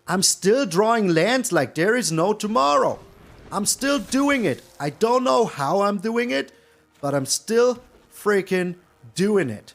I'm still drawing lands like there is no tomorrow. I'm still doing it. I don't know how I'm doing it, but I'm still freaking doing it.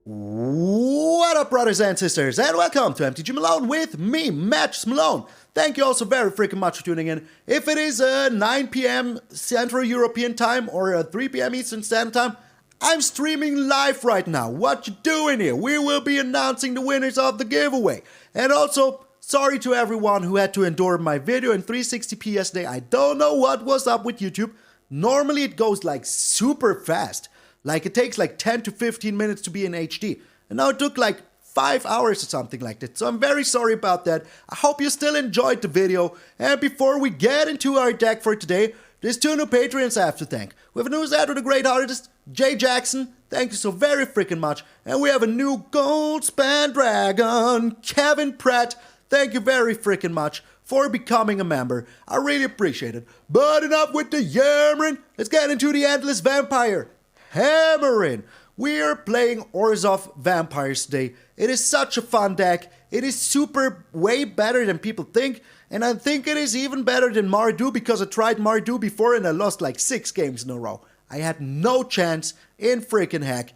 What up, brothers and sisters, and welcome to MTG Malone with me, MtgA Malone. Thank you all so very freaking much for tuning in. If it is 9 p.m. Central European time or 3 p.m. Eastern Standard Time, I'm streaming live right now. What you doing here? We will be announcing the winners of the giveaway. And also, sorry to everyone who had to endure my video in 360p yesterday. I don't know what was up with YouTube. Normally it goes like super fast. Like it takes like 10 to 15 minutes to be in HD. And now it took like 5 hours or something like that. So I'm very sorry about that. I hope you still enjoyed the video. And before we get into our deck for today, there's 2 new Patreons I have to thank. We have a new ad with a great artist, Jay Jackson. Thank you so very freaking much. And we have a new Gold Span Dragon, Kevin Pratt. Thank you very freaking much for becoming a member. I really appreciate it. But enough with the yammering. Let's get into the Endless Vampire. Hammering. We are playing Orzhov Vampires today. It is such a fun deck. It is super way better than people think. And I think it is even better than Mardu because I tried Mardu before and I lost like 6 games in a row. I had no chance in freaking heck.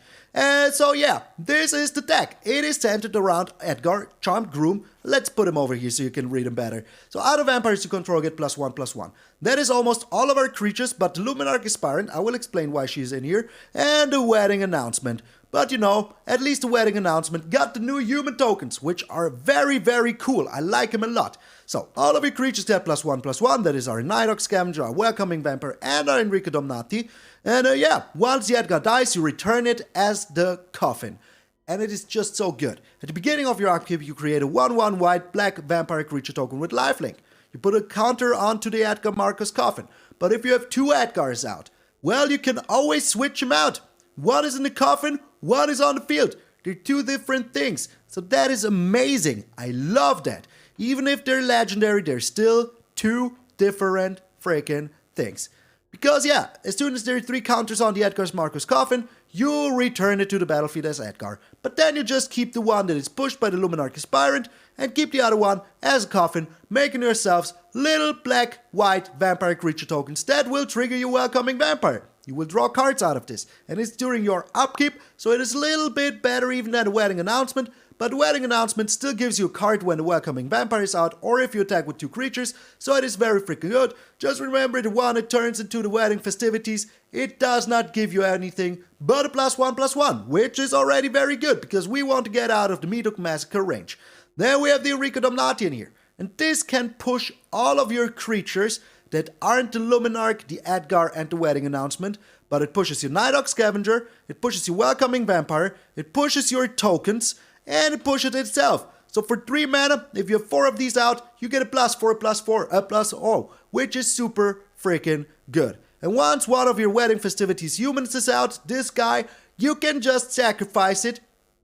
So yeah, this is the deck. It is centered around Edgar, Charmed Groom. Let's put him over here so you can read him better. So out of vampires you control get +1/+1. That is almost all of our creatures, but the Luminarch Aspirant, I will explain why she's in here, and the wedding announcement. But you know, at least the wedding announcement got the new human tokens, which are very, very cool. I like them a lot. So, all of your creatures get +1/+1. That is our Nighthawk Scavenger, our Welcoming Vampire, and our Henrika Domnathi. And yeah, once the Edgar dies, you return it as the coffin. And it is just so good. At the beginning of your upkeep, you create a 1/1 white black vampire creature token with lifelink. You put a counter onto the Edgar Marcus coffin. But if you have 2 Edgars out, well, you can always switch them out. One is in the coffin, one is on the field. They're 2 different things. So that is amazing. I love that. Even if they're legendary, they're still 2 different freaking things. Because yeah, as soon as there are 3 counters on the Edgar's Marcus coffin, you return it to the battlefield as Edgar. But then you just keep the one that is pushed by the Luminarch Aspirant and keep the other one as a coffin, making yourselves little black-white vampire creature tokens that will trigger your Welcoming Vampire. You will draw cards out of this, and it's during your upkeep, so it is a little bit better even than the wedding announcement, but the wedding announcement still gives you a card when the Welcoming Vampire is out, or if you attack with 2 creatures, so it is very freaking good. Just remember the one it turns into the wedding festivities, it does not give you anything but a +1/+1, which is already very good, because we want to get out of the Meathook Massacre range. Then we have the Henrika Domnathi in here, and this can push all of your creatures that aren't the Luminarch, the Edgar, and the wedding announcement, but it pushes your Nighthawk Scavenger, it pushes your Welcoming Vampire, it pushes your tokens, and it pushes itself. So for 3 mana, if you have 4 of these out, you get a +4/+4, which is super freaking good. And once one of your wedding festivities humans is out, this guy, you can just sacrifice it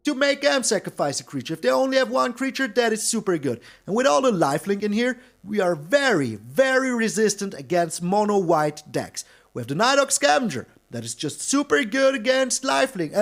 to make them sacrifice a creature. If they only have 1 creature, that is super good. And with all the lifelink in here, we are very, very resistant against mono-white decks. We have the Nighthawk Scavenger, that is just super good against lifelink,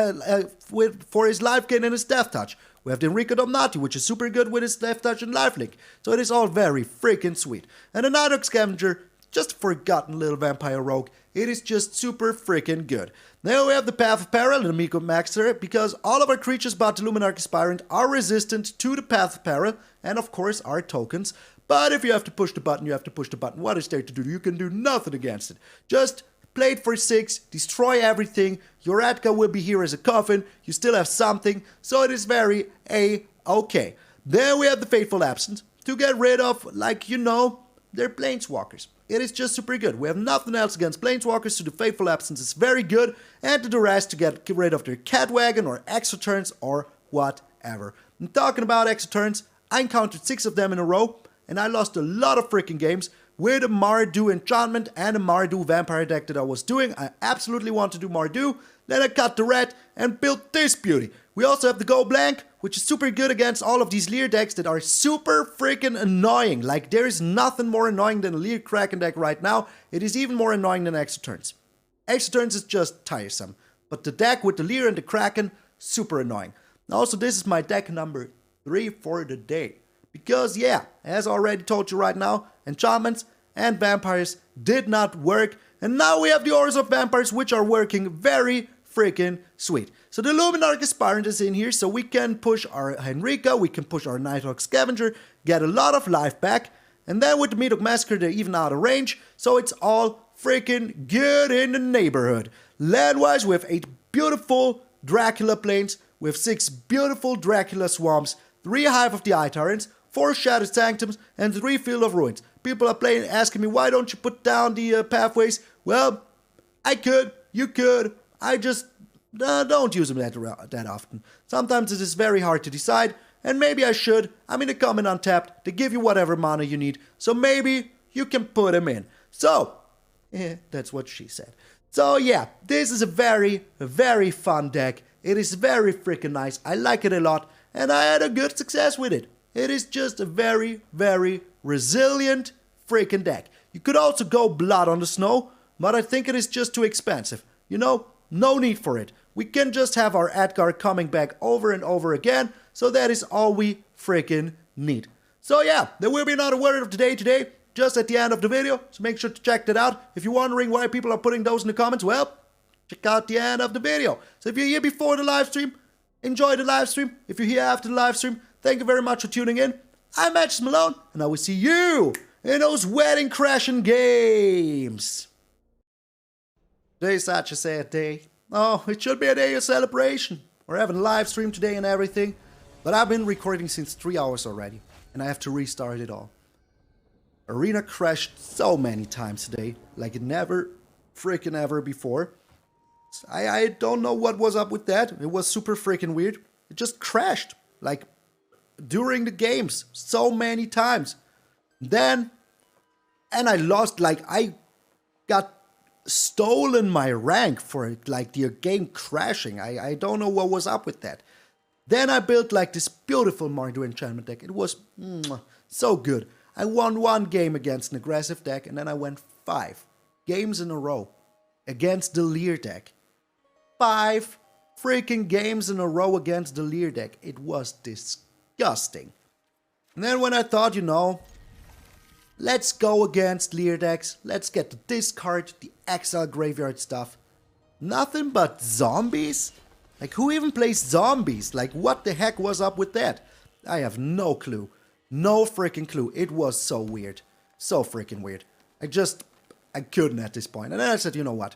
for his life gain and his death touch. We have the Henrika Domnathi, which is super good with his death touch and lifelink. So it is all very freaking sweet. And the Nighthawk Scavenger, just a forgotten little vampire rogue. It is just super freaking good. Now we have the Path of Peril and the Meathook Massacre, because all of our creatures but the Luminarch Aspirant are resistant to the Path of Peril, and of course our tokens. But if you have to push the button, you have to push the button. What is there to do? You can do nothing against it. Just play it for 6, destroy everything, your Edgar will be here as a coffin, you still have something, so it is very A-okay. Then we have the Fateful Absence, to get rid of, like you know, they're Planeswalkers. It is just super good. We have nothing else against Planeswalkers, so the Fateful Absence is very good. And the Duress to get rid of their Cat Wagon or Exoturns or whatever. I'm talking about Exoturns. I encountered 6 of them in a row, and I lost a lot of freaking games with a Mardu enchantment and a Mardu vampire deck that I was doing. I absolutely want to do Mardu. Then I cut the red and built this beauty. We also have the Go Blank, which is super good against all of these Leer decks that are super freaking annoying. Like, there is nothing more annoying than a Leer Kraken deck right now. It is even more annoying than Exoturns. Extra turns is just tiresome. But the deck with the Leer and the Kraken, super annoying. Also, this is my deck number 3 for the day. Because yeah, as I already told you right now, enchantments and vampires did not work. And now we have the Auras of Vampires, which are working very freaking sweet. So the Luminarch Aspirant is in here, so we can push our Henrika, we can push our Nighthawk Scavenger, get a lot of life back. And then with the Meathook Massacre, they're even out of range, so it's all freaking good in the neighborhood. Land-wise, we have 8 beautiful Dracula plains, we have 6 beautiful Dracula swamps, 3 Hive of the Eye Tyrants, 4 Shattered Sanctums, and 3 Field of Ruins. People are asking me, why don't you put down the pathways? Well, I could, you could, I just don't use them that often. Sometimes it is very hard to decide, and maybe I should. I'm in the comment untapped, they give you whatever mana you need, so maybe you can put them in. So, that's what she said. So yeah, this is a very, very fun deck. It is very freaking nice, I like it a lot, and I had a good success with it. It is just a very, very resilient freaking deck. You could also go Blood on the Snow, but I think it is just too expensive. You know, no need for it. We can just have our Edgar coming back over and over again, so that is all we freaking need. So yeah, there will be another word of the day today, just at the end of the video, so make sure to check that out. If you're wondering why people are putting those in the comments, well, check out the end of the video. So if you're here before the live stream, enjoy the live stream. If you're here after the live stream, thank you very much for tuning in. I'm MTG Malone, and I will see you in those wedding crashing games. Today's such a sad day. Oh, it should be a day of celebration. We're having a live stream today and everything. But I've been recording since 3 hours already, and I have to restart it all. Arena crashed so many times today, like it never freaking ever before. I don't know what was up with that. It was super freaking weird. It just crashed, like during the games, so many times. And I lost, like I got stolen my rank for it, like the game crashing. I don't know what was up with that. Then I built like this beautiful Mardu enchantment deck. It was so good. I won 1 game against an aggressive deck, and then I went 5 games in a row against the Leer deck. 5 freaking games in a row against the Leer deck. It was disgusting. And then when I thought, you know, let's go against Leer decks, let's get the discard, the exile graveyard stuff. Nothing but zombies? Like, who even plays zombies? Like, what the heck was up with that? I have no clue. No freaking clue. It was so weird. So freaking weird. I couldn't at this point. And then I said, you know what?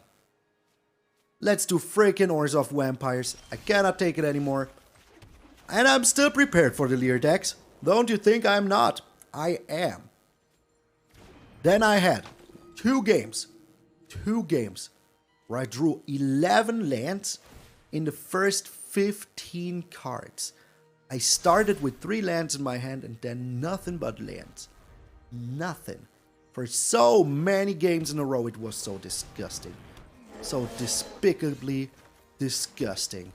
Let's do freaking Auras of Vampires. I cannot take it anymore. And I'm still prepared for the Leer decks. Don't you think I'm not? I am. Then I had 2 games where I drew 11 lands in the first 15 cards. I started with 3 lands in my hand and then nothing but lands. Nothing. For so many games in a row, it was so disgusting. So despicably disgusting.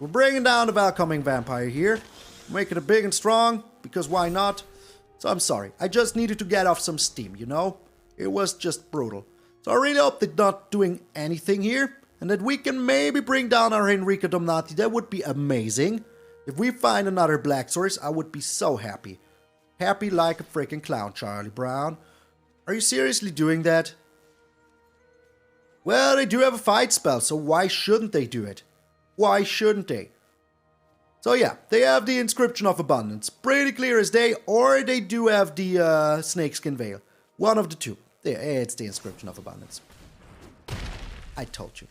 We're bringing down the Welcoming Vampire here. Making it big and strong, because why not? So I'm sorry, I just needed to get off some steam, you know? It was just brutal. So I really hope they're not doing anything here, and that we can maybe bring down our Henrika Domnathi. That would be amazing. If we find another black source, I would be so happy. Happy like a freaking clown, Charlie Brown. Are you seriously doing that? Well, they do have a fight spell, so why shouldn't they do it? Why shouldn't they? So yeah, they have the Inscription of Abundance. Pretty clear as day, or they do have the Snakeskin Veil. One of the two. There, it's the Inscription of Abundance. I told you.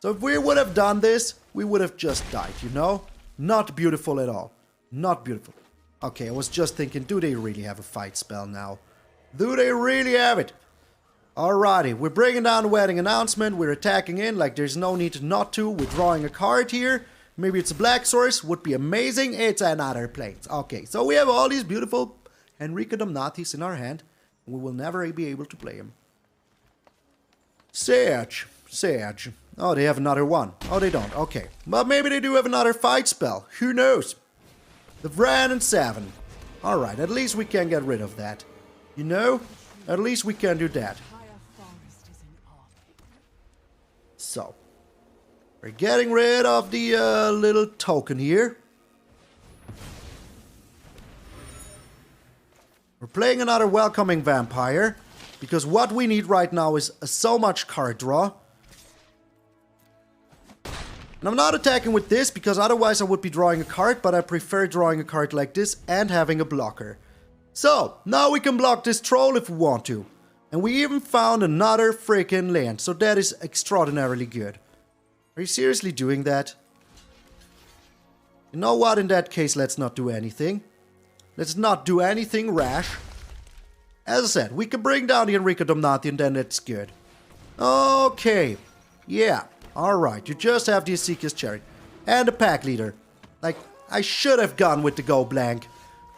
So if we would have done this, we would have just died, you know? Not beautiful at all. Not beautiful. Okay, I was just thinking, do they really have a fight spell now? Do they really have it? Alrighty, we're bringing down the Wedding Announcement. We're attacking in like there's no need not to. We're drawing a card here. Maybe it's a black source. Would be amazing. It's another Plains. Okay, so we have all these beautiful Henrika Domnathis in our hand. We will never be able to play him. Sage. Oh, they have another one. Oh, they don't. Okay. But maybe they do have another fight spell. Who knows? The Vran and 7. Alright, at least we can get rid of that. You know? At least we can do that. So, we're getting rid of the little token here. We're playing another Welcoming Vampire, because what we need right now is so much card draw. And I'm not attacking with this, because otherwise I would be drawing a card, but I prefer drawing a card like this and having a blocker. So, now we can block this troll if we want to. And we even found another freaking land, so that is extraordinarily good. Are you seriously doing that? You know what, in that case, let's not do anything. Let's not do anything rash. As I said, we can bring down the Henrika Domnathi and then it's good. Okay. Yeah. Alright. You just have the Ezekiel's Chariot. And the pack leader. Like, I should have gone with the go blank.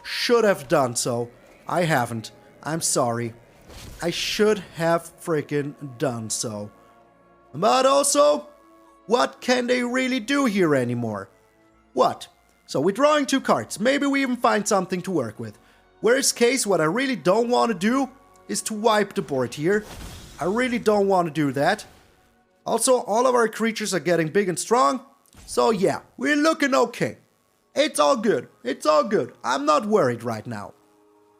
Should have done so. I haven't. I'm sorry. I should have freaking done so. But also, what can they really do here anymore? What? So we're drawing 2 cards. Maybe we even find something to work with. Worst case, what I really don't want to do is to wipe the board here. I really don't want to do that. Also, all of our creatures are getting big and strong. So yeah, we're looking okay. It's all good. It's all good. I'm not worried right now.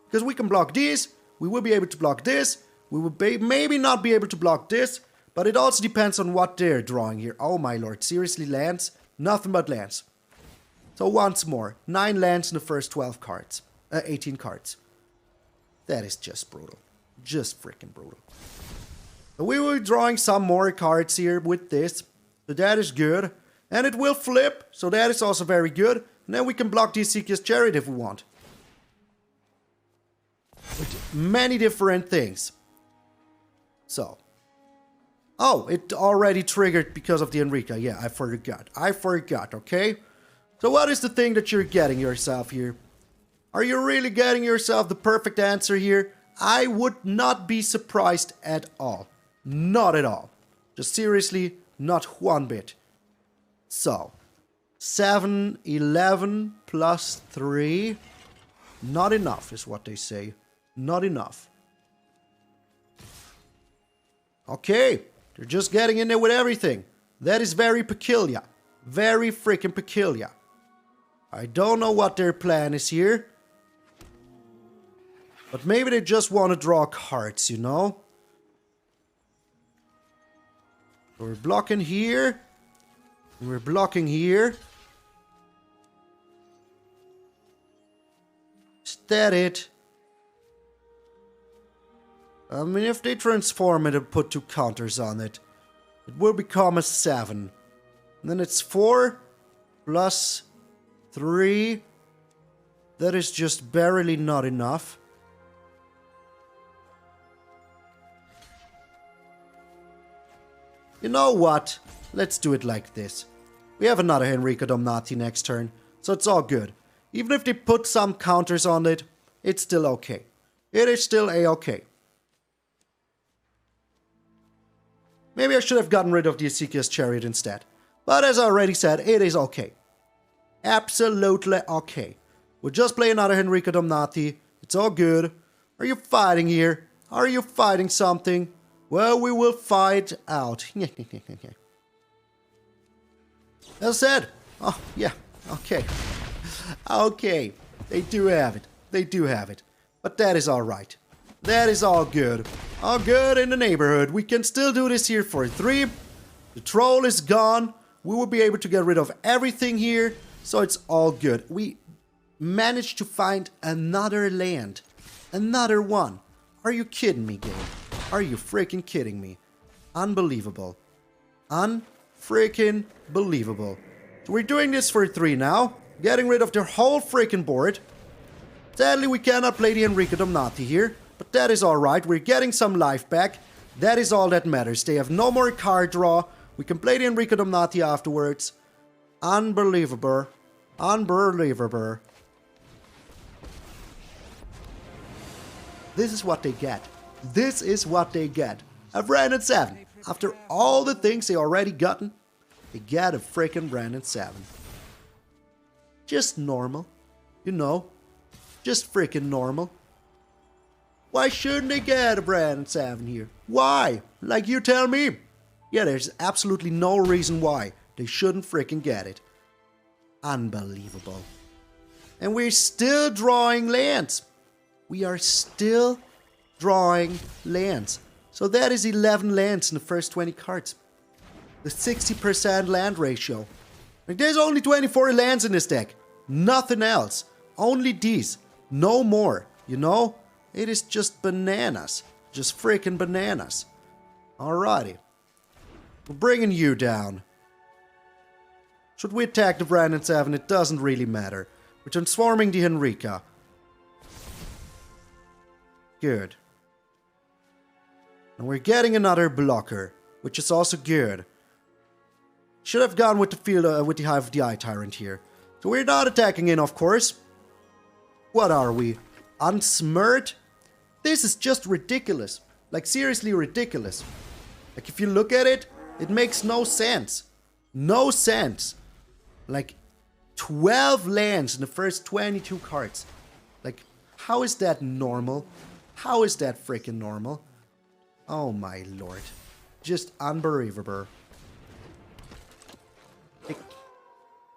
Because we can block these. We will be able to block this. We will maybe not be able to block this. But it also depends on what they're drawing here. Oh my lord, seriously, lands? Nothing but lands. So once more, 9 lands in the first 12 cards. 18 cards. That is just brutal. Just freaking brutal. So we will be drawing some more cards here with this. So that is good. And it will flip. So that is also very good. And then we can block the Ezekiel's Chariot if we want. With many different things. So. Oh, it already triggered because of the Henrika. Yeah, I forgot. I forgot, okay? So what is the thing that you're getting yourself here? Are you really getting yourself the perfect answer here? I would not be surprised at all. Not at all. Just seriously, not one bit. So, 7, 11 plus 3. Not enough is what they say. Not enough. Okay. They're just getting in there with everything. That is very peculiar. Very freaking peculiar. I don't know what their plan is here. But maybe they just want to draw cards, you know? We're blocking here. We're blocking here. Is that it? I mean, if they transform it and put 2 counters on it, it will become a 7. And then it's 4 plus 3. That is just barely not enough. You know what? Let's do it like this. We have another Henrika Domnathi next turn, so it's all good. Even if they put some counters on it, it's still okay. It is still a-okay. Maybe I should have gotten rid of the Ezekiel's Chariot instead. But as I already said, it is okay. Absolutely okay. We'll just play another Henrika Domnathi. It's all good. Are you fighting here? Are you fighting something? Well, we will fight out. As I said. Oh, yeah. Okay. Okay. They do have it. They do have it. But that is alright. That is all good. All good in the neighborhood. We can still do this here for 3. The troll is gone. We will be able to get rid of everything here. So it's all good. We managed to find another land. Another one. Are you kidding me, game? Are you freaking kidding me? Unbelievable. Unfreaking believable. So we're doing this for 3 now. Getting rid of their whole freaking board. Sadly, we cannot play the Henrika Domnathi here. But that is alright. We're getting some life back. That is all that matters. They have no more card draw. We can play the Henrika Domnathi afterwards. Unbelievable. Unbelievable. This is what they get. This is what they get. A Brandon 7. After all the things they already gotten, they get a freaking Brandon 7. Just normal. You know. Just freaking normal. Why shouldn't they get a Brandon 7 here? Why? Like you tell me. Yeah, there's absolutely no reason why they shouldn't freaking get it. Unbelievable. And we're still drawing lands. We are still drawing lands. So that is 11 lands in the first 20 cards. The 60% land ratio. Like, there's only 24 lands in this deck. Nothing else. Only these. No more. You know? It is just bananas. Just freaking bananas. Alrighty. We're bringing you down. Should we attack the Brandon 7? It doesn't really matter. We're transforming the Henrika. Good. And we're getting another blocker, which is also good. Should have gone with the field with the Hive of the Eye Tyrant here. So we're not attacking in, of course. What are we? Unsmirred? This is just ridiculous. Like, seriously ridiculous. Like, if you look at it, it makes no sense. No sense. Like, 12 lands in the first 22 cards. Like, how is that normal? How is that freaking normal? Oh my lord. Just unbelievable.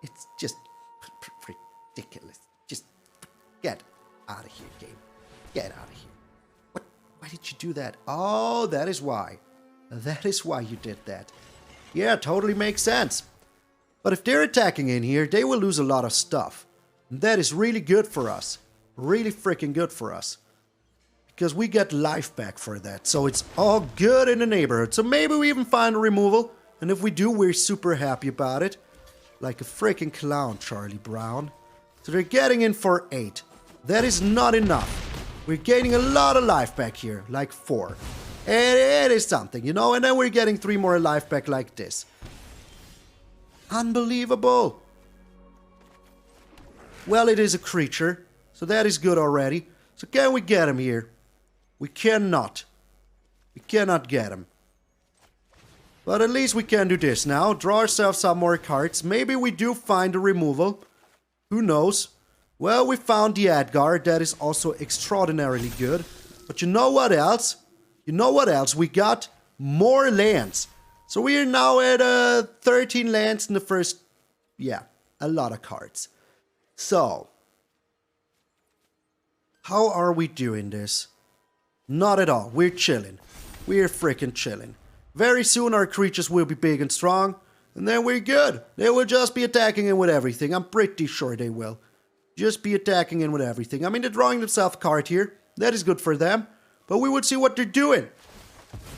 It's just ridiculous. Just get out of here, game. Get out of here. What? Why did you do that? Oh, that is why. That is why you did that. Yeah, totally makes sense. But if they're attacking in here, they will lose a lot of stuff. And that is really good for us. Really freaking good for us. Because we get life back for that. So it's all good in the neighborhood. So maybe we even find a removal. And if we do, we're super happy about it. Like a freaking clown, Charlie Brown. So they're getting in for 8. That is not enough. We're gaining a lot of life back here. Like 4. And it is something, you know? And then we're getting 3 more life back like this. Unbelievable. Well, it is a creature. So that is good already. So can we get him here? We cannot. We cannot get him. But at least we can do this now. Draw ourselves some more cards. Maybe we do find a removal. Who knows? Well, we found the Edgar. That is also extraordinarily good. But you know what else? You know what else? We got more lands. So we are now at 13 lands in the first... Yeah, a lot of cards. So... how are we doing this? Not at all. We're chilling. We're freaking chilling. Very soon our creatures will be big and strong. And then we're good. They will just be attacking in with everything. I'm pretty sure they will. Just be attacking in with everything. I mean, they're drawing themselves a card here. That is good for them. But we would see what they're doing.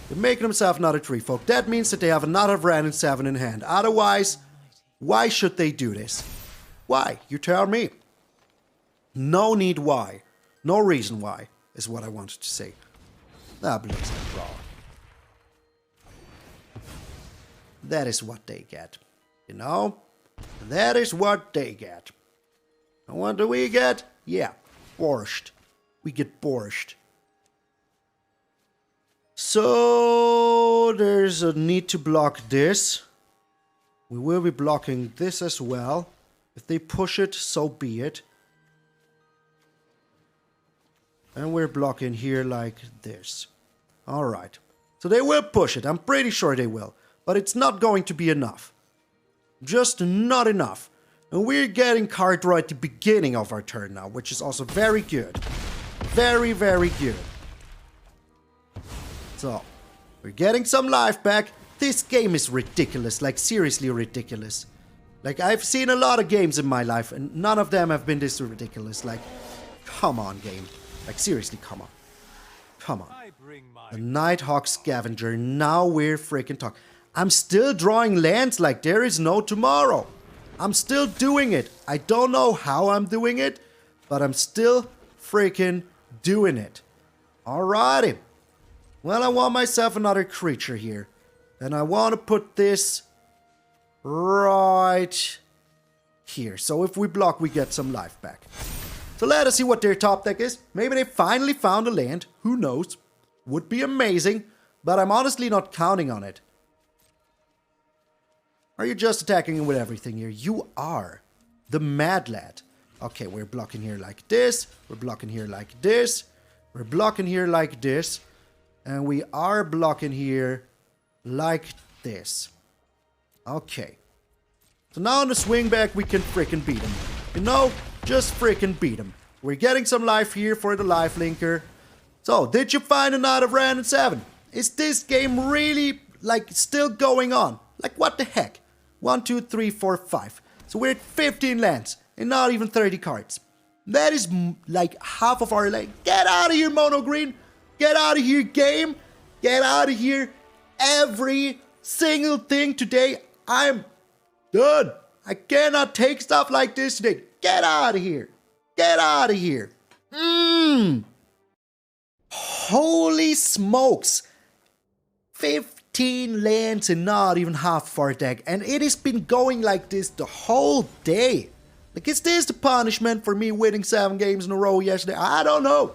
They're making themselves another 3 folk. That means that they have another Brandon 7 in hand. Otherwise, why should they do this? Why? You tell me. No need why. No reason why, is what I wanted to say. Ah, please, draw. That is what they get. You know? That is what they get. And what do we get? Yeah, borscht. We get borscht. So, there's a need to block this. We will be blocking this as well. If they push it, so be it. And we're blocking here like this. Alright. So they will push it. I'm pretty sure they will. But it's not going to be enough. Just not enough. And we're getting card draw at the beginning of our turn now. Which is also very good. Very, very good. So. We're getting some life back. This game is ridiculous. Like, seriously ridiculous. Like, I've seen a lot of games in my life. And none of them have been this ridiculous. Like, come on, game. Like, seriously, come on. Come on. The Nighthawk Scavenger. Now we're freaking talking. I'm still drawing lands like there is no tomorrow. I'm still doing it. I don't know how I'm doing it, but I'm still freaking doing it. Alrighty. Well, I want myself another creature here. And I want to put this right here. So if we block, we get some life back. So let us see what their top deck is. Maybe they finally found a land. Who knows? Would be amazing. But I'm honestly not counting on it. Are you just attacking with everything here? You are. The mad lad. Okay, we're blocking here like this. We're blocking here like this. We're blocking here like this. And we are blocking here like this. Okay. So now on the swing back, we can freaking beat him. You know, just freaking beat him. We're getting some life here for the life linker. So, did you find another random 7? Is this game really, like, still going on? Like, what the heck? 1, 2, 3, 4, 5. So we're at 15 lands and not even 30 cards. That is like half of our lane. Get out of here, Mono Green. Get out of here, game. Get out of here. Every single thing today. I'm done. I cannot take stuff like this today. Get out of here. Get out of here. Holy smokes. 15 lands and not even half of our deck. And it has been going like this the whole day. Like, is this the punishment for me winning 7 games in a row yesterday? I don't know.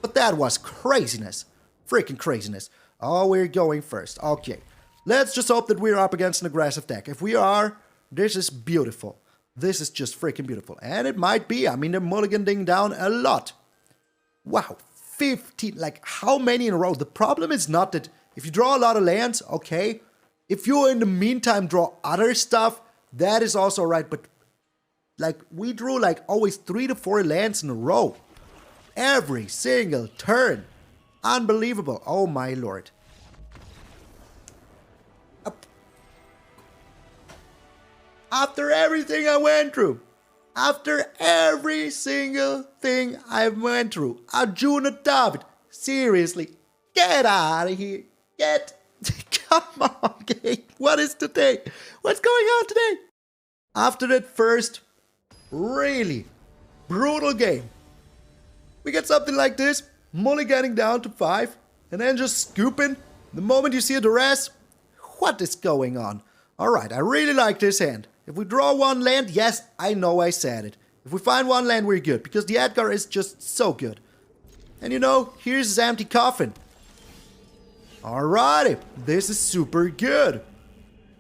But that was craziness. Freaking craziness. Oh, we're going first. Okay. Let's just hope that we're up against an aggressive deck. If we are, this is beautiful. This is just freaking beautiful. And it might be. I mean, they're mulliganing down a lot. Wow. 15. Like, how many in a row? The problem is not that if you draw a lot of lands, okay. If you in the meantime draw other stuff, that is also right. But, like, we drew, like, always 3 to 4 lands in a row. Every single turn. Unbelievable. Oh, my lord. After everything I went through. After every single thing I went through. Arjuna David. Seriously. Get out of here. Come on, game. What is today? What's going on today? After that first really brutal game, we get something like this. Mulliganing down to 5. And then just scooping. The moment you see a Duress. What is going on? Alright, I really like this hand. If we draw 1 land, yes, I know I said it. If we find 1 land, we're good. Because the Edgar is just so good. And you know, here's his empty coffin. Alrighty, this is super good.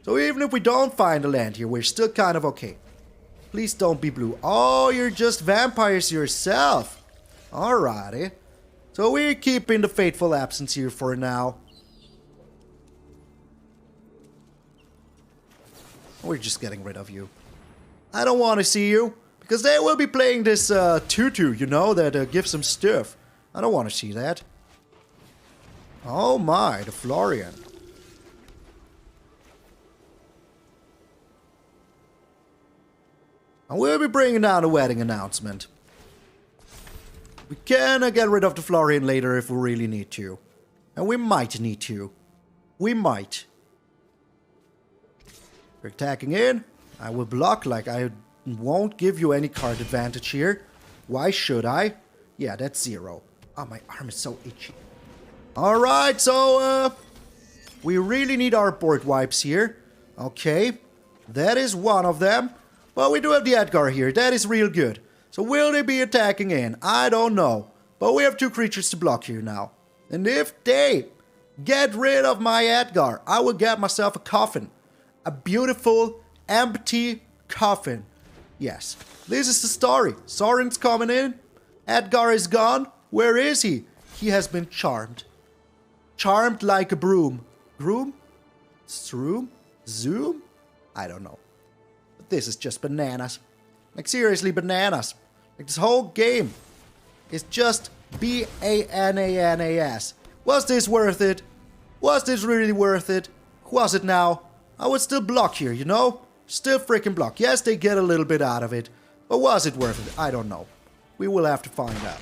So even if we don't find a land here, we're still kind of okay. Please don't be blue. Oh, you're just vampires yourself. Alrighty. So we're keeping the Fateful Absence here for now. We're just getting rid of you. I don't want to see you. Because they will be playing this tutu, you know, that gives them stuff. I don't want to see that. Oh my, the Florian. And we'll be bringing down a wedding announcement. We can get rid of the Florian later if we really need to. And we might need to. We might. We're attacking in. I will block, like I won't give you any card advantage here. Why should I? Yeah, that's 0. Oh, my arm is so itchy. Alright, so we really need our board wipes here. Okay, that is one of them. But we do have the Edgar here. That is real good. So will they be attacking in? I don't know. But we have 2 creatures to block here now. And if they get rid of my Edgar, I will get myself a coffin. A beautiful, empty coffin. Yes, this is the story. Soren's coming in. Edgar is gone. Where is he? He has been charmed. Charmed like a broom. Groom? Stroom? Zoom? I don't know. But this is just bananas. Like, seriously, bananas. Like, this whole game is just B-A-N-A-N-A-S. Was this worth it? Was this really worth it? Was it now? I would still block here, you know? Still freaking block. Yes, they get a little bit out of it. But was it worth it? I don't know. We will have to find out.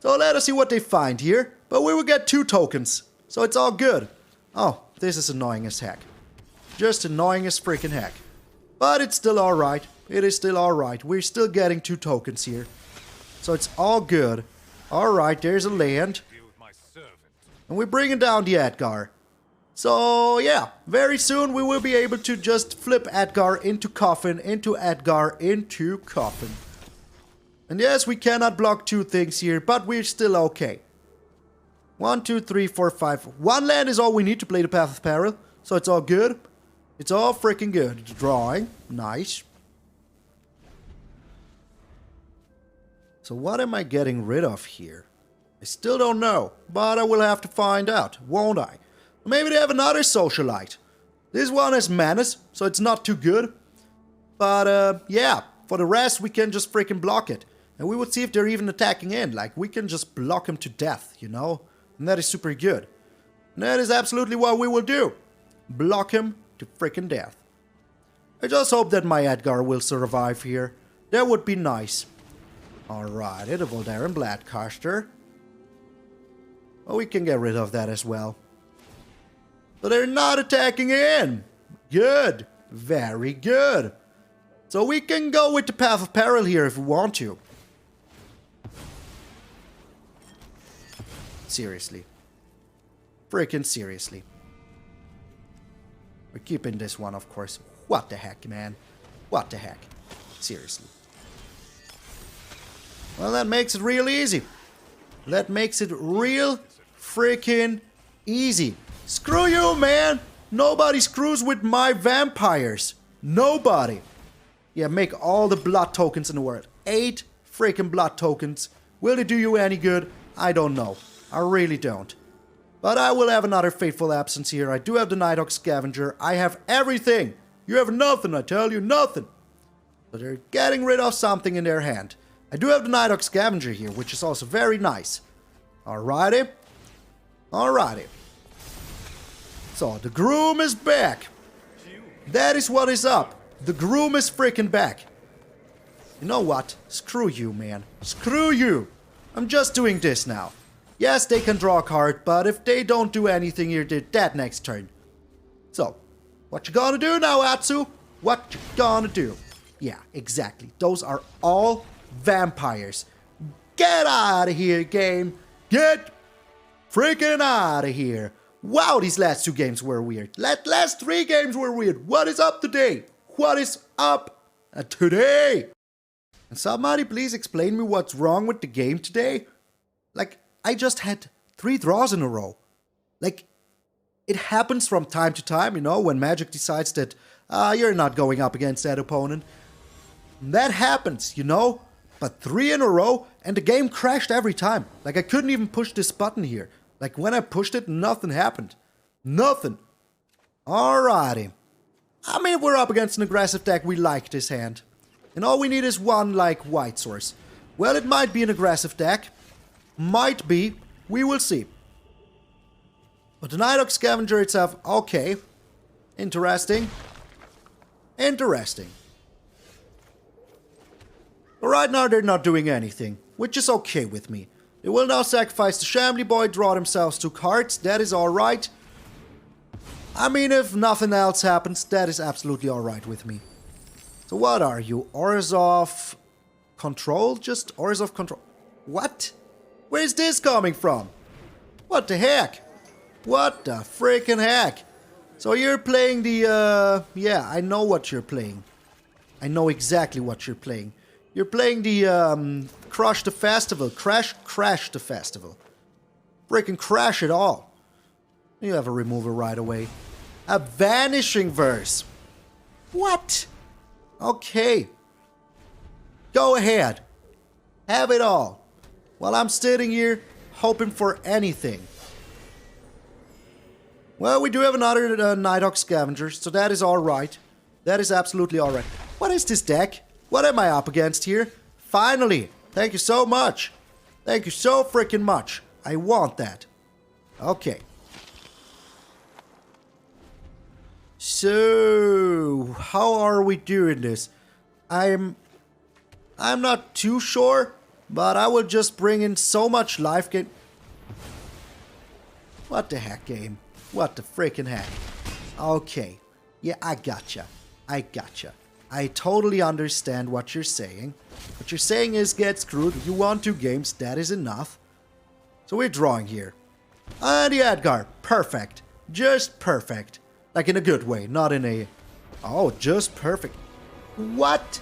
So let us see what they find here. But we will get 2 tokens. So it's all good. Oh, this is annoying as heck. Just annoying as freaking heck. But it's still alright. It is still alright. We're still getting 2 tokens here. So it's all good. Alright, there's a land. And we're bringing down the Edgar. So yeah, very soon we will be able to just flip Edgar into coffin, into Edgar, into coffin. And yes, we cannot block 2 things here, but we're still okay. 1, 2, 3, 4, 5. 1 land is all we need to play the Path of Peril. So it's all good. It's all freaking good. Drawing. Nice. So what am I getting rid of here? I still don't know, but I will have to find out, won't I? Maybe they have another Socialite. This one is Menace, so it's not too good. But, yeah, for the rest, we can just freaking block it. And we would see if they're even attacking in. Like, we can just block them to death, you know? And that is super good. And that is absolutely what we will do. Block him to freaking death. I just hope that my Edgar will survive here. That would be nice. Alright, the Voldaren Bladcaster. Well, we can get rid of that as well. So they're not attacking in. Good. Very good. So we can go with the Path of Peril here if we want to. Seriously. Freaking seriously. We're keeping this one, of course. What the heck, man? What the heck? Seriously. Well, that makes it real easy. That makes it real freaking easy. Screw you, man! Nobody screws with my vampires. Nobody. Yeah, make all the blood tokens in the world. 8 freaking blood tokens. Will they do you any good? I don't know. I really don't. But I will have another Fateful Absence here. I do have the Nighthawk Scavenger. I have everything. You have nothing, I tell you, nothing. So they're getting rid of something in their hand. I do have the Nighthawk Scavenger here, which is also very nice. Alrighty. Alrighty. So, the Groom is back. That is what is up. The Groom is freaking back. You know what? Screw you, man. Screw you. I'm just doing this now. Yes, they can draw a card, but if they don't do anything here, they're dead next turn. So, what you gonna do now, Atsu? What you gonna do? Yeah, exactly. Those are all vampires. Get out of here, game. Get freaking out of here. Wow, these last 2 games were weird. Last 3 games were weird. What is up today? What is up today? And somebody please explain me what's wrong with the game today? Like, I just had 3 draws in a row. Like, it happens from time to time, you know, when Magic decides that you're not going up against that opponent. That happens, you know? But 3 in a row, and the game crashed every time. Like, I couldn't even push this button here. Like, when I pushed it, nothing happened. Nothing. Alrighty. I mean, if we're up against an aggressive deck, we like this hand. And all we need is 1, like, white source. Well, it might be an aggressive deck. Might be. We will see. But the Nighthawk Scavenger itself, okay. Interesting. Interesting. But right now they're not doing anything, which is okay with me. They will now sacrifice the Shambly Boy, draw themselves 2 cards, that is alright. I mean, if nothing else happens, that is absolutely alright with me. So what are you? Auras of Control? Just Auras of Control. What? Where's this coming from? What the heck? What the freaking heck? So you're playing the, yeah, I know what you're playing. I know exactly what you're playing. You're playing the, Crush the Festival. Crash the Festival. Freaking crash it all. You have a removal right away. A Vanishing Verse. What? Okay. Go ahead. Have it all. While I'm sitting here, hoping for anything. Well, we do have another Nighthawk Scavenger, so that is alright. That is absolutely alright. What is this deck? What am I up against here? Finally! Thank you so much. Thank you so freaking much. I want that. Okay. So, how are we doing this? I'm not too sure, but I will just bring in so much life gain. What the heck, game? What the freaking heck? Okay. Yeah, I gotcha. I gotcha. I totally understand what you're saying. What you're saying is get screwed. You won 2 games, that is enough. So we're drawing here. And the Edgar. Perfect. Just perfect. Like in a good way, not in a... Oh, just perfect. What?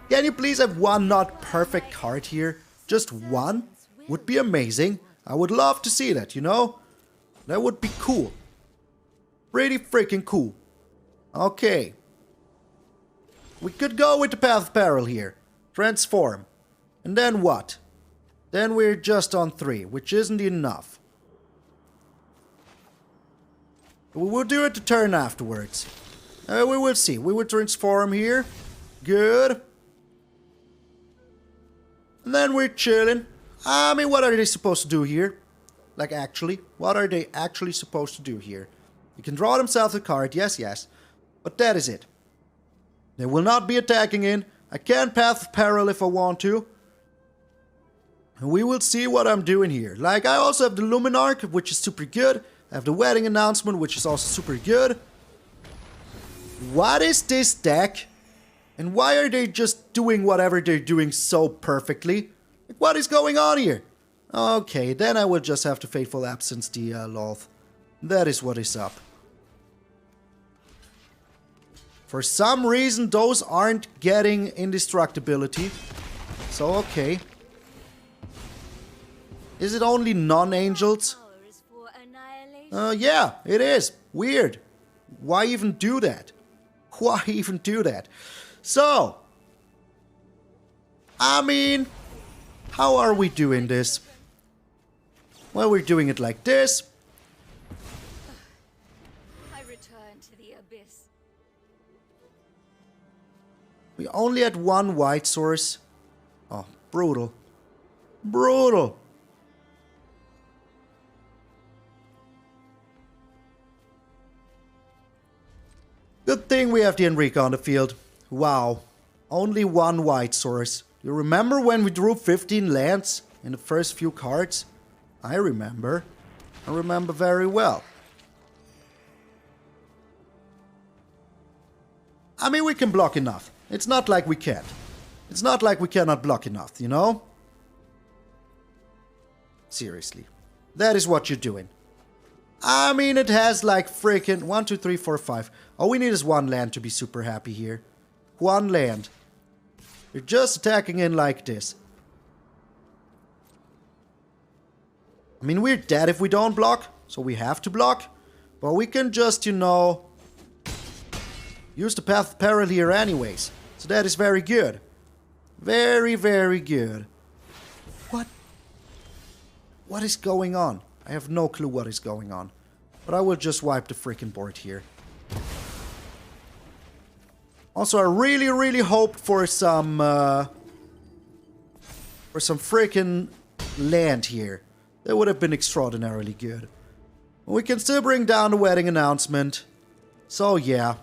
Can you please have 1 not perfect card here? Just 1? Would be amazing. I would love to see that, you know? That would be cool. Pretty freaking cool. Okay. We could go with the Path of Peril here. Transform. And then what? Then we're just on 3, which isn't enough. We will do it the turn afterwards. We will see. We will transform here. Good. And then we're chilling. I mean, what are they supposed to do here? Like, actually, what are they actually supposed to do here? You can draw themselves a card, yes, yes. But that is it. They will not be attacking in. I can Path of Peril if I want to. And we will see what I'm doing here. Like, I also have the Luminarch, which is super good. I have the Wedding Announcement, which is also super good. What is this deck? And why are they just doing whatever they're doing so perfectly? Like, what is going on here? Okay, then I will just have to Fateful Absence the Loth. That is what is up. For some reason, those aren't getting indestructibility. So, okay. Is it only non-angels? Yeah, it is. Weird. Why even do that? Why even do that? So, I mean, how are we doing this? Well, we're doing it like this. I return to the abyss. We only had one white source. Oh, brutal. Brutal. Good thing we have the Henrika on the field. Wow. Only one white source. You remember when we drew 15 lands in the first few cards? I remember. I remember very well. I mean, we can block enough. It's not like we can't. It's not like we cannot block enough, you know? Seriously. That is what you're doing. I mean, it has like freaking 1, 2, 3, 4, 5. All we need is one land to be super happy here. One land. You're just attacking in like this. I mean, we're dead if we don't block, so we have to block. But we can just, you know, use the Path of Peril here anyways. So that is very good. Very, very good. What? What is going on? I have no clue what is going on. But I will just wipe the freaking board here. Also, I really, really hope for some freaking land here. That would have been extraordinarily good. We can still bring down the Wedding Announcement. So, yeah.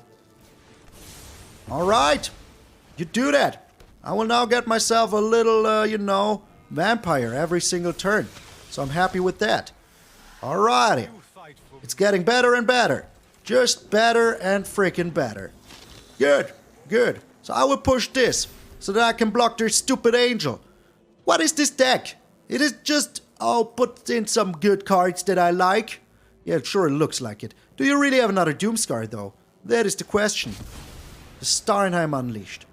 Alright. You do that. I will now get myself a little, you know, vampire every single turn. So I'm happy with that. Alrighty. It's getting better and better. Just better and freaking better. Good. Good. So I will push this so that I can block their stupid angel. What is this deck? It is just, oh, put in some good cards that I like. Yeah, sure, it looks like it. Do you really have another Doomscar, though? That is the question. The Starnheim Unleashed.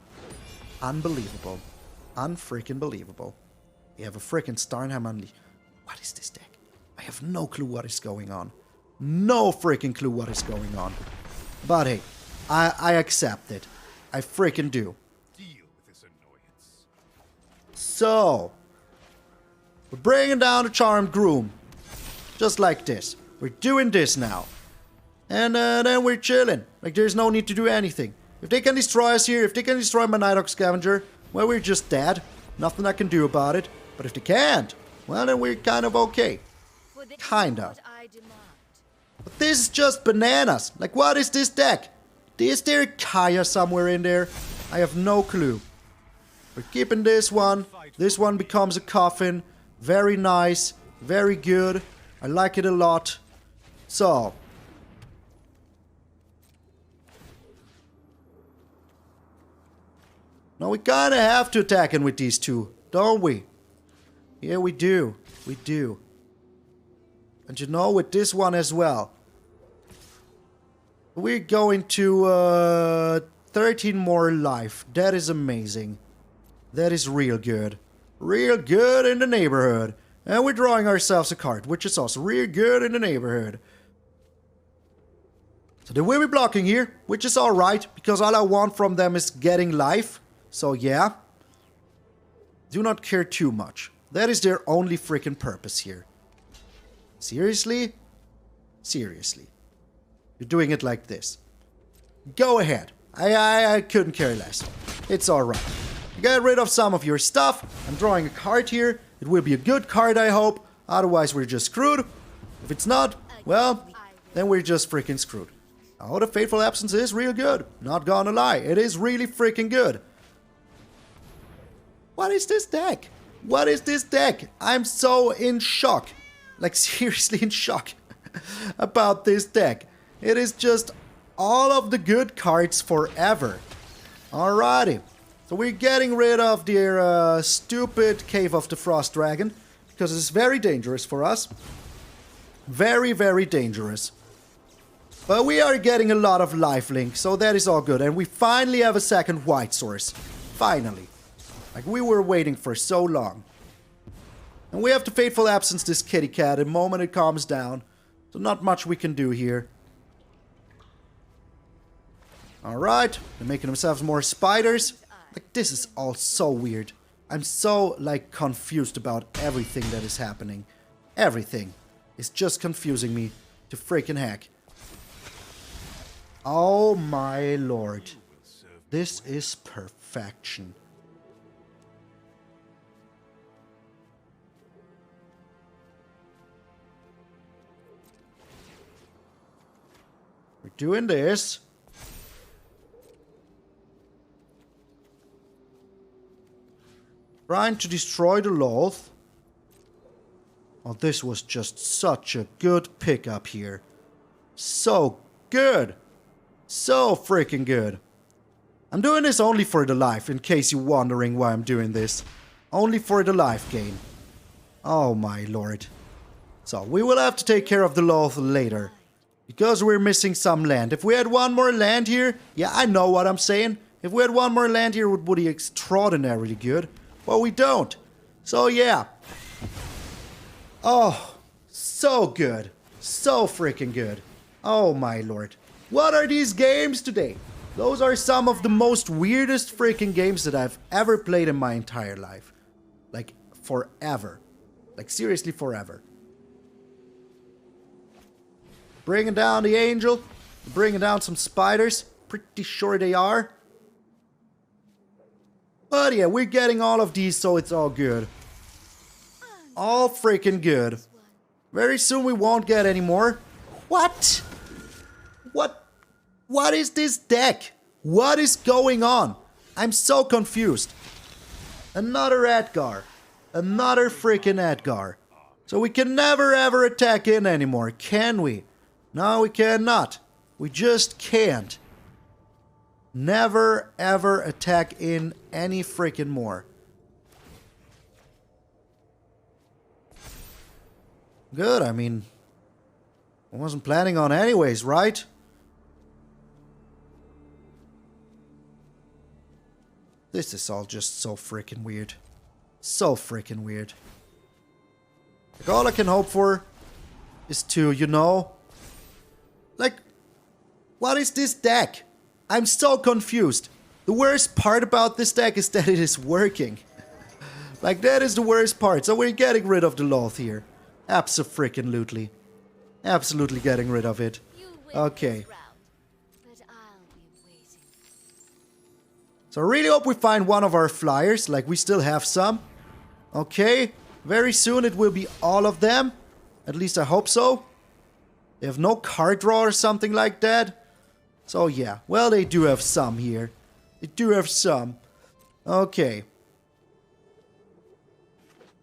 Unbelievable. Unfreaking believable. You have a freaking Starnheim Unleashed. What is this deck? I have no clue what is going on. No freaking clue what is going on. But hey, I accept it. I freaking do. Deal with this annoyance. So, we're bringing down the Charmed Groom. Just like this. We're doing this now. And then we're chilling. Like, there's no need to do anything. If they can destroy us here, if they can destroy my Nighthawk Scavenger, well, we're just dead. Nothing I can do about it. But if they can't, well, then we're kind of okay. Kinda. But this is just bananas. Like, what is this deck? Is there a Kaya somewhere in there? I have no clue. We're keeping this one. This one becomes a coffin. Very nice. Very good. I like it a lot. So. Now we kinda have to attack in with these two, don't we? Yeah, we do. We do. And you know, with this one as well. We're going to 13 more life. That is amazing. That is real good. Real good in the neighborhood. And we're drawing ourselves a card, which is also real good in the neighborhood. So they will be blocking here, which is alright, because all I want from them is getting life. So yeah. Do not care too much. That is their only freaking purpose here. Seriously? Seriously. You're doing it like this. Go ahead. I couldn't care less. It's alright. Get rid of some of your stuff. I'm drawing a card here. It will be a good card, I hope. Otherwise, we're just screwed. If it's not, well, then we're just freaking screwed. Oh, the Fateful Absence is real good. Not gonna lie. It is really freaking good. What is this deck? What is this deck? I'm so in shock. Like, seriously in shock about this deck. It is just all of the good cards forever. Alrighty. So we're getting rid of the stupid Cave of the Frost Dragon. Because it's very dangerous for us. Very, very dangerous. But we are getting a lot of lifelink, so that is all good. And we finally have a second white source. Finally. Like, we were waiting for so long. And we have the Fateful Absence, this kitty cat, the moment it calms down. So not much we can do here. Alright, they're making themselves more spiders. Like, this is all so weird. I'm so, like, confused about everything that is happening. Everything is just confusing me to freaking heck. Oh my lord. This is perfection. We're doing this. Trying to destroy the Loath. Oh, this was just such a good pickup here. So good. So freaking good. I'm doing this only for the life, in case you're wondering why I'm doing this. Only for the life gain. Oh my lord. So, we will have to take care of the Loath later. Because we're missing some land. If we had one more land here, yeah, I know what I'm saying. If we had one more land here, it would be extraordinarily good. But we don't. So yeah. Oh, so good. So freaking good. Oh my lord. What are these games today? Those are some of the most weirdest freaking games that I've ever played in my entire life. Like, forever. Like, seriously forever. Bringing down the angel. Bringing down some spiders. Pretty sure they are. But yeah, we're getting all of these, so it's all good. All freaking good. Very soon we won't get any more. What? What is this deck? What is going on? I'm so confused. Another Edgar. Another freaking Edgar. So we can never ever attack in anymore, can we? No, we cannot. We just can't. Never ever attack in any freaking more. Good, I mean, I wasn't planning on anyways, right? This is all just so freaking weird. So freaking weird. Like, all I can hope for is to, you know, like, what is this deck? I'm so confused. The worst part about this deck is that it is working. Like, that is the worst part. So we're getting rid of the Loath here. Abso-freaking-lutely. Absolutely getting rid of it. Okay. So I really hope we find one of our flyers. Like, we still have some. Okay. Very soon it will be all of them. At least I hope so. They have no card draw or something like that. So yeah, well, they do have some here. They do have some. Okay.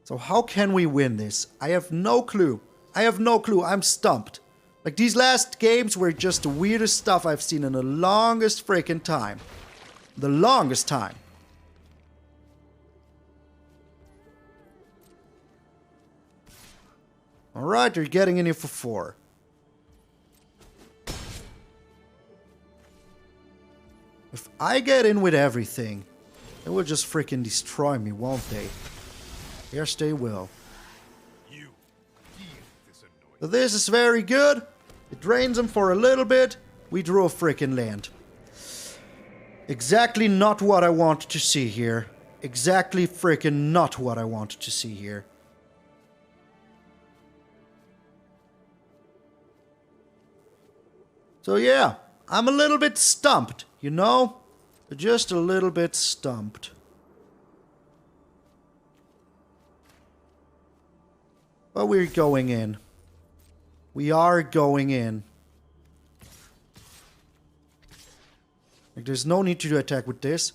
So how can we win this? I have no clue. I have no clue. I'm stumped. Like, these last games were just the weirdest stuff I've seen in the longest freaking time. The longest time. Alright, they're getting in here for 4. If I get in with everything, they will just freaking destroy me, won't they? Yes, they will. So this is very good. It drains them for a little bit. We drew a freaking land. Exactly not what I want to see here. Exactly freaking not what I want to see here. So yeah, I'm a little bit stumped, you know? Just a little bit stumped. But we're going in. We are going in. Like, there's no need to attack with this.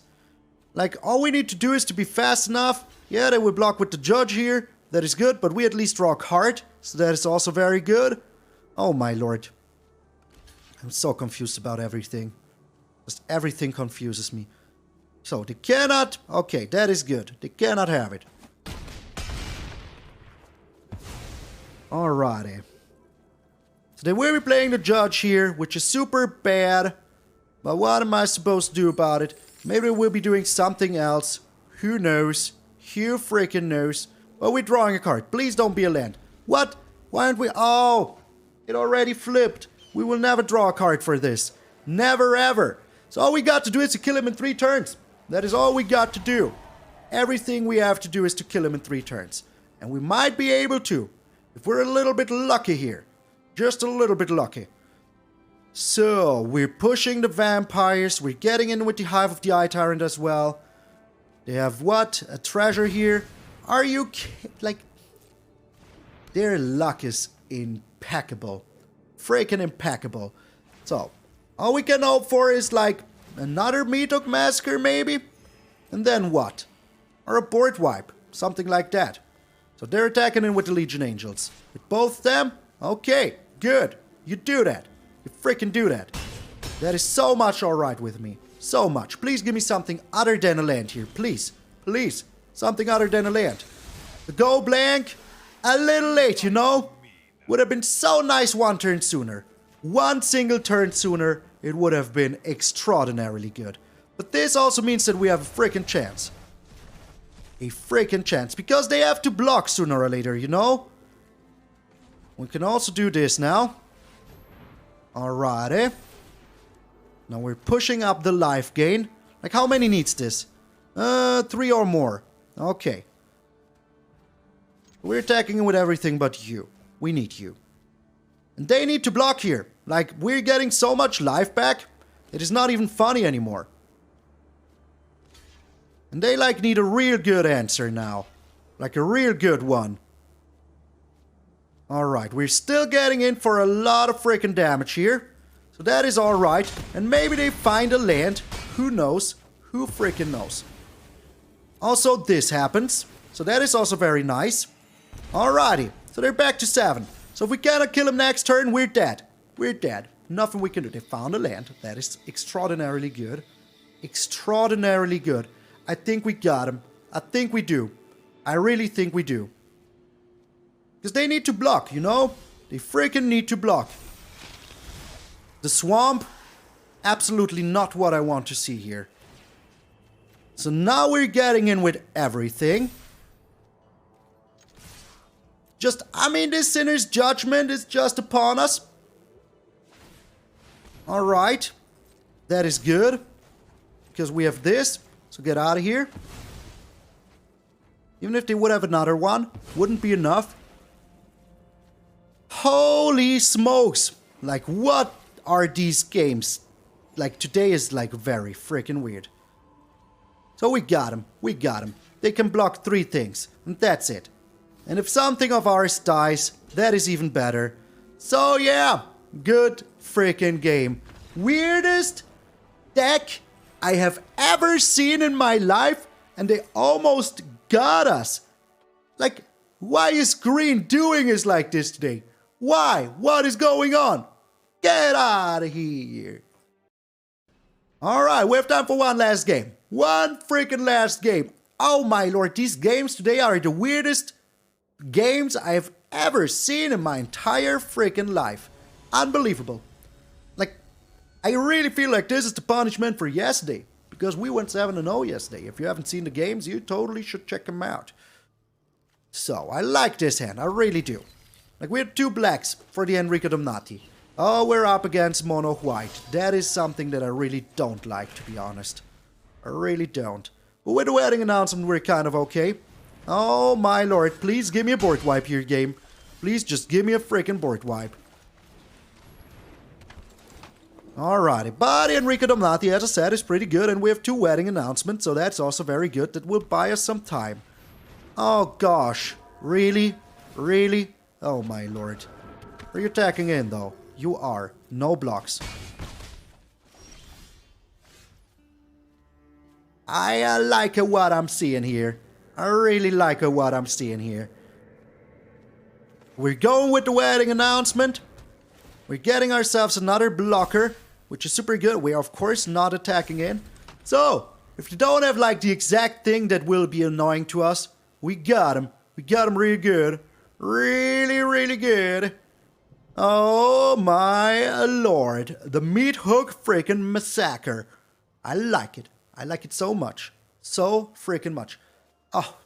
Like, all we need to do is to be fast enough. Yeah, they will block with the judge here. That is good, but we at least draw a card. So that is also very good. Oh my lord. I'm so confused about everything. Just everything confuses me. So, they cannot... Okay, that is good. They cannot have it. Alrighty. So they will be playing the judge here, which is super bad. But what am I supposed to do about it? Maybe we'll be doing something else. Who knows? Who freaking knows? But we're drawing a card. Please don't be a land. What? Why aren't we... Oh! It already flipped. We will never draw a card for this. Never ever. So all we got to do is to kill him in 3 turns. That is all we got to do. Everything we have to do is to kill him in 3 turns. And we might be able to. If we're a little bit lucky here. Just a little bit lucky. So, we're pushing the vampires. We're getting in with the Hive of the Eye Tyrant as well. They have what? A treasure here. Are you like... Their luck is impeccable. Freaking impeccable. So, all we can hope for is like another Meathook Massacre maybe? And then what? Or a board wipe. Something like that. So they're attacking in with the Legion Angels. With both of them? Okay, good. You do that. You freaking do that. That is so much alright with me. So much. Please give me something other than a land here. Please. Please. Something other than a land. The go blank? A little late, you know? Would have been so nice 1 turn sooner. 1 single turn sooner, it would have been extraordinarily good. But this also means that we have a freaking chance. A freaking chance. Because they have to block sooner or later, you know? We can also do this now. Alrighty. Now we're pushing up the life gain. Like, how many needs this? 3 or more. Okay. We're attacking with everything but you. We need you. And they need to block here. Like, we're getting so much life back. It is not even funny anymore. And they, like, need a real good answer now. Like, a real good one. Alright, we're still getting in for a lot of freaking damage here. So that is alright. And maybe they find a land. Who knows? Who freaking knows? Also, this happens. So that is also very nice. Alrighty. So they're back to 7. So if we cannot kill him next turn, we're dead. We're dead. Nothing we can do. They found a land. That is extraordinarily good. Extraordinarily good. I think we got him. I think we do. I really think we do. Because they need to block, you know? They freaking need to block. The swamp? Absolutely not what I want to see here. So now we're getting in with everything. Just, I mean, this sinner's judgment is just upon us. Alright. That is good. Because we have this. So get out of here. Even if they would have another one, wouldn't be enough. Holy smokes. Like, what are these games? Like, today is, like, very freaking weird. So we got him. We got him. They can block 3 things. And that's it. And if something of ours dies, that is even better. So, yeah. Good freaking game. Weirdest deck I have ever seen in my life. And they almost got us. Like, why is Green doing us like this today? Why? What is going on? Get out of here. Alright, we have time for one last game. One freaking last game. Oh my lord, these games today are the weirdest games I've ever seen in my entire freaking life. Unbelievable. Like, I really feel like this is the punishment for yesterday. Because we went 7-0 yesterday. If you haven't seen the games, you totally should check them out. So, I like this hand. I really do. Like, we had 2 blacks for the Henrika Domnathi. Oh, we're up against mono white. That is something that I really don't like, to be honest. I really don't. But with the wedding announcement, we're kind of okay. Oh my lord, please give me a board wipe here, game. Please just give me a freaking board wipe. Alrighty, but Henrika Domnathi, as I said, is pretty good, and we have 2 wedding announcements, so that's also very good. That will buy us some time. Oh gosh, really? Really? Oh my lord. Are you attacking in though? You are. No blocks. I like what I'm seeing here. I really like what I'm seeing here. We're going with the wedding announcement. We're getting ourselves another blocker, which is super good. We are, of course, not attacking in. So, if you don't have, like, the exact thing that will be annoying to us, we got him. We got him really good. Really, really good. Oh, my lord. The Meathook freaking Massacre. I like it. I like it so much. So freaking much. Oh,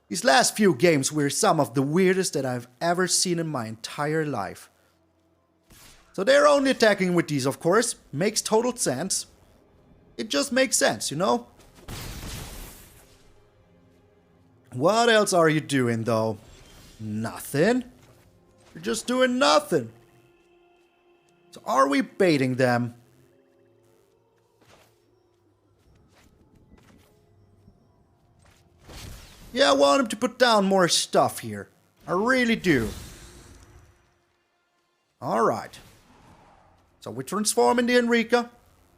these last few games were some of the weirdest that I've ever seen in my entire life. So they're only attacking with these, of course. Makes total sense. It just makes sense, you know? What else are you doing, though? Nothing. You're just doing nothing. So are we baiting them? Yeah, I want him to put down more stuff here. I really do. Alright. So we transform in the Henrika.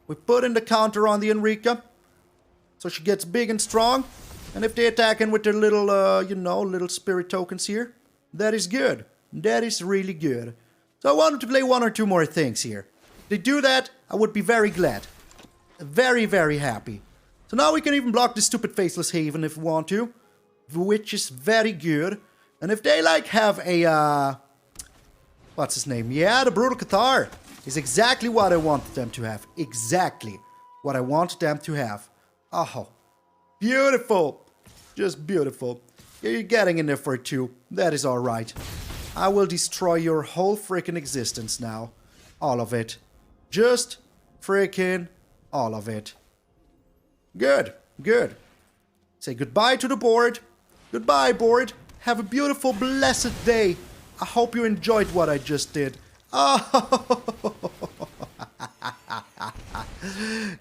We put in the counter on the Henrika. So she gets big and strong. And if they attack in with their little, you know, little spirit tokens here, that is good. That is really good. So I wanted to play 1 or 2 more things here. If they do that, I would be very glad. Very, very happy. So now we can even block this stupid Faceless Haven if we want to. Which is very good. And if they, like, have a, what's his name? Yeah, the Brutal Cathar is exactly what I wanted them to have. Exactly what I wanted them to have. Oh, beautiful. Just beautiful. Yeah, you're getting in there for 2. That is alright. I will destroy your whole freaking existence now. All of it. Just freaking all of it. Good, good. Say goodbye to the board. Goodbye, board. Have a beautiful, blessed day. I hope you enjoyed what I just did. Oh.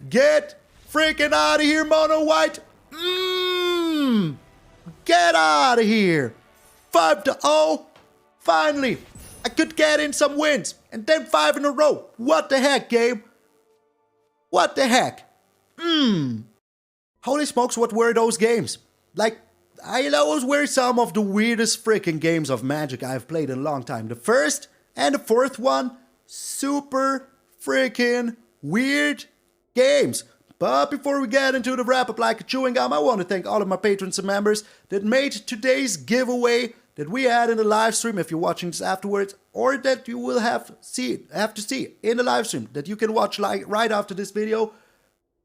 Get freaking out of here, Mono White. Get out of here. 5-0. Finally, I could get in some wins. And then 5 in a row. What the heck, game? What the heck? Holy smokes, what were those games? Like, those were some of the weirdest freaking games of Magic I've played in a long time. The first and the fourth one, super freaking weird games. But before we get into the wrap-up like a chewing gum, I want to thank all of my patrons and members that made today's giveaway that we had in the live stream, if you're watching this afterwards, or that you will have to see in the live stream that you can watch like right after this video.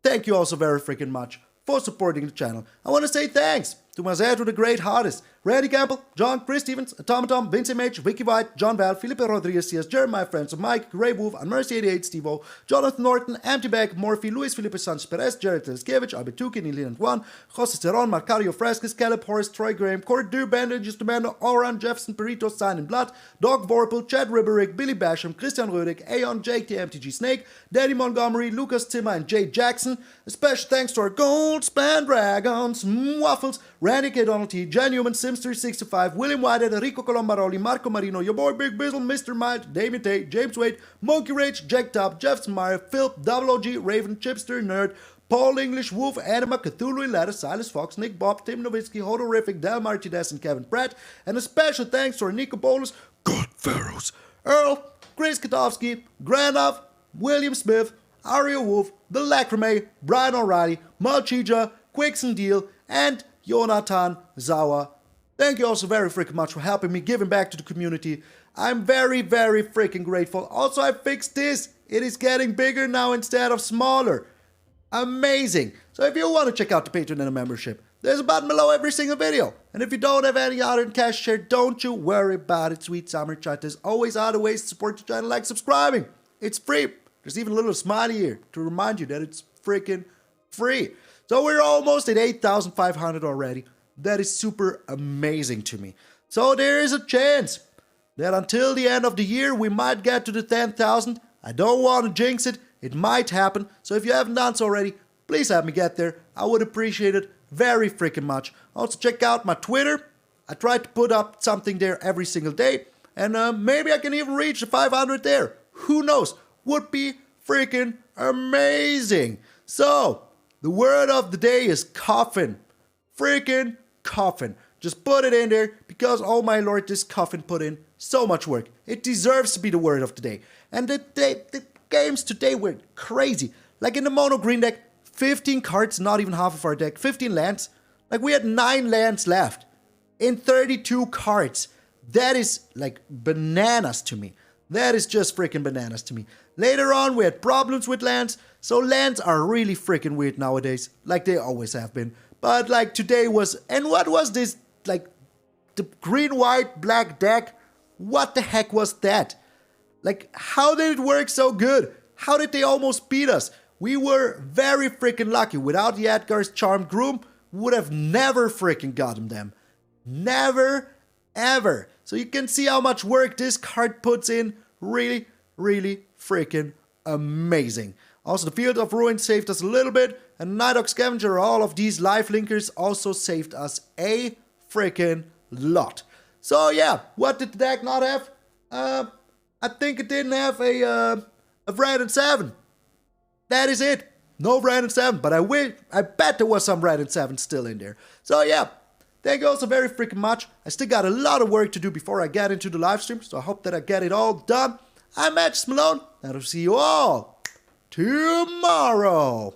Thank you also very freaking much for supporting the channel. I want to say thanks to Mazet with the Great Hardest, Randy Campbell, John, Chris Stevens, Automaton, Vince Mage, Vicky White, John Val, Felipe Rodriguez, CS, Jeremiah Friends, Mike, Ray Wolf, Unmercy88, Stevo, Jonathan Norton, MtgA, Morphy, Luis Felipe Sanchez Perez, Jared Teleskevich, Albetuki, Nilian Juan, Jose Ceron, Marcario Frescas, Caleb Horace, Troy Graham, Court Du, Bandit, Justumando, Oran, Jefferson, Perito, Sign in Blood, Dog Vorpal, Chad Ribberick, Billy Basham, Christian Rödig, Aeon, Jake, the MTG Snake, Danny Montgomery, Lucas Timmer, and Jay Jackson. A special thanks to our Gold Span Dragons, Waffles, Randy K. Donald T, Jan Newman, Sims365, William Whitehead, Rico Colombaroli, Marco Marino, your boy Big Bizzle, Mr. Might, Damien Tate, James Wade, Monkey Rage, Jack Top, Jeff Meyer, Phil, Double OG, Raven, Chipster, Nerd, Paul English, Wolf, Anima, Cthulhu, Ladder, Silas Fox, Nick Bob, Tim Nowitzki, Hodorific, Del Martinez, and Kevin Pratt. And a special thanks to our Nico Bolus, God Pharaohs, Earl, Chris Katowski, Grandov, William Smith, Ario Wolf, The Lacrime, Brian O'Reilly, Malchija, Quixon Deal, and Jonathan Zawa. Thank you also very freaking much for helping me, giving back to the community. I'm very, very freaking grateful. Also, I fixed this. It is getting bigger now instead of smaller. Amazing. So if you want to check out the Patreon and the membership, there's a button below every single video. And if you don't have any other cash share, don't you worry about it, sweet summer chat. There's always other ways to support the channel, like subscribing. It's free. There's even a little smiley here to remind you that it's freaking free. So we're almost at 8,500 already. That is super amazing to me. So there is a chance that until the end of the year we might get to the 10,000. I don't want to jinx it. It might happen. So if you haven't done so already, please help me get there. I would appreciate it very freaking much. Also check out my Twitter. I try to put up something there every single day. And maybe I can even reach the 500 there. Who knows? Would be freaking amazing. So, the word of the day is coffin. Freaking coffin. Just put it in there because, oh my lord, this coffin put in so much work. It deserves to be the word of the day. And the games today were crazy. Like in the mono green deck, 15 cards, not even half of our deck, 15 lands. Like we had 9 lands left in 32 cards. That is like bananas to me. That is just freaking bananas to me. Later on, we had problems with lands. So lands are really freaking weird nowadays. Like they always have been. But like today was, and what was this? Like the green, white, black deck? What the heck was that? Like how did it work so good? How did they almost beat us? We were very freaking lucky. Without the Edgar's Charmed Groom, we would have never freaking gotten them. Never, ever. So you can see how much work this card puts in. Really, really freaking amazing. Also, the Field of Ruin saved us a little bit. And Nighthawk Scavenger, all of these life linkers also saved us a freaking lot. So yeah, what did the deck not have? I think it didn't have a red and 7. That is it. No red and 7, but I bet there was some red and 7 still in there. So yeah, thank you all so very freaking much. I still got a lot of work to do before I get into the live stream, so I hope that I get it all done. I'm MtgA Malone, and I'll see you all tomorrow.